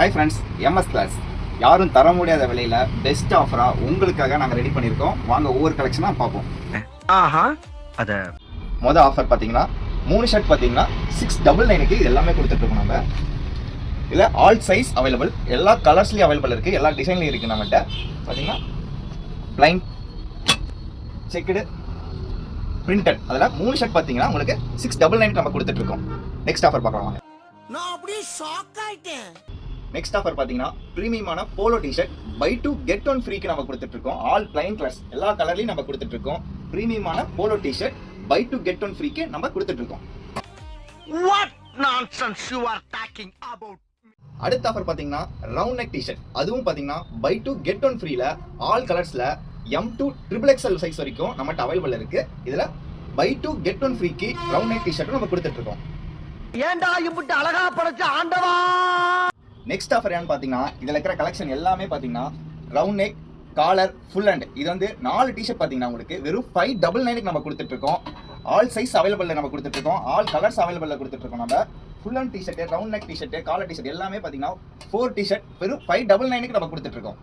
Hi friends, MS class யாரும் தர முடியாத விலையில் பெஸ்ட் ஆஃபராக உங்களுக்காக நாங்கள் ரெடி பண்ணியிருக்கோம். வாங்க ஒவ்வொரு கலெக்ஷனாக பார்ப்போம். மொதல் ஆஃபர் பார்த்தீங்கன்னா 3 ஷர்ட் பார்த்தீங்கன்னா 699க்கு எல்லாமே கொடுத்துட்ருக்கோம். நம்ம இல்லை ஆல் சைஸ் அவைலபிள், எல்லா கலர்ஸ்லேயும் அவைலபிள் இருக்குது, எல்லா டிசைன்லையும் இருக்குது. நம்மகிட்ட பார்த்தீங்கன்னா பிளைன், செக்குடு, பிரிண்டட், அதில் 3 ஷர்ட் பார்த்தீங்கன்னா உங்களுக்கு 699க்கு நம்ம கொடுத்துட்ருக்கோம். நெக்ஸ்ட் ஆஃபர் பார்க்கலாம். நான் அப்படியே ஷாக் ஆயிட்டேன். நெக்ஸ்ட் ஆஃபர் பார்த்தீங்கன்னா ப்ரீமியமான போலோ டிஷர்ட் பை 2 get 1 ஃப்ரீக்கு நம்ம கொடுத்துட்டு இருக்கோம். ஆல் பிளைன் கலர்ஸ், எல்லா கலர்லையும் நம்ம கொடுத்துட்டு இருக்கோம். ப்ரீமியமான போலோ டிஷர்ட் பை 2 get 1 ஃப்ரீக்கு நம்ம கொடுத்துட்டு இருக்கோம். What nonsense you are talking about? அடுத்த ஆஃபர் பார்த்தீங்கன்னா ரவுண்ட் நெக் டிஷர்ட், அதுவும் பார்த்தீங்கன்னா பை 2 get 1 ஃப்ரீல ஆல் கலர்ஸ்ல M2 XXL சைஸ் வரைக்கும் நம்மகிட்ட அவைலபிள் இருக்கு. இதுல பை 2 get 1 ஃப்ரீக்கு ரவுண்ட் நெக் டிஷர்ட் நம்ம கொடுத்துட்டு இருக்கோம். ஏண்டா இப்படி அழகா படைச்ச ஆண்டவா. நெக்ஸ்ட் ஆஃபர் ஏன்னு பார்த்தீங்கன்னா இதில் இருக்கிற கலெக்ஷன் எல்லாமே பார்த்தீங்கன்னா round neck, collar, full hand. இது வந்து 4 டிஷர்ட் பார்த்தீங்கன்னா உங்களுக்கு வெறும் 599க்கு நம்ம கொடுத்துட்டு இருக்கோம். ஆல் சைஸ் அவைலபிள் நம்ம கொடுத்துட்டு இருக்கோம். ஆல் கலர்ஸ் அவைலபிள் கொடுத்துட்டு இருக்கோம். நம்ம full hand t-shirt, round neck t-shirt, collar t-shirt எல்லாமே பார்த்தீங்கன்னா 4 டிஷர்ட் வெறும் 599க்கு நம்ம கொடுத்துட்டு இருக்கோம்.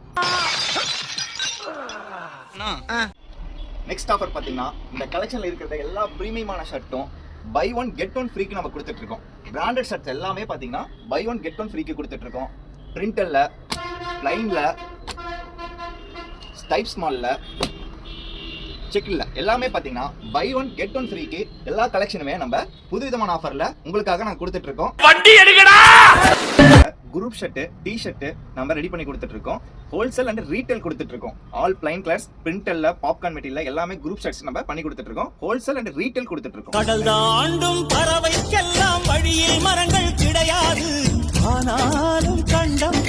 நெக்ஸ்ட் ஆஃபர் பார்த்தீங்கன்னா இந்த கலெக்ஷன்ல இருக்கிற எல்லா ப்ரீமியமான ஷர்ட்டும் பை 1 get 1 ஃப்ரீக்கு நம்ம கொடுத்துட்டு இருக்கோம். பிராண்டட் ஷர்ட்ஸ் எல்லாமே பார்த்தீங்கன்னா பை 1 get 1 ஃப்ரீக்கு கொடுத்துட்டு இருக்கோம். பிரிண்டர்ல, லைன்ல, ஸ்டைப் ஸ்மால்ல, செக்ல எல்லாமே பார்த்தீங்கன்னா பை 1 get 1 ஃப்ரீக்கு எல்லா கலெக்ஷனுமே நம்ம புதுவிதமான ஆஃபர்ல உங்களுக்காக நான் கொடுத்துட்டு இருக்கோம். வண்டி எடுங்கடா. குரூப் ஷர்ட், டி ஷர்ட் நம்ம ரெடி பண்ணி கொடுத்துட்டு இருக்கோம். ஹோல்சேல் அண்ட் ரீட்டைல் கொடுத்துட்டு இருக்கோம். ஆல் பிளைன் கலர்ஸ், பிரிண்டல்ல, பாப்கார்ன் மெட்டீரியல் எல்லாமே குரூப் ஷர்ட்ஸ் நம்ம பண்ணி கொடுத்துட்டு இருக்கோம். ஹோல்சேல் அண்ட் ரீட்டைல் கொடுத்துட்டு இருக்கோம். கடல் தாண்டும் பறவைக்கெல்லாம் வழியில் மரங்கள் கிடையாது, ஆனாலும் கண்டம்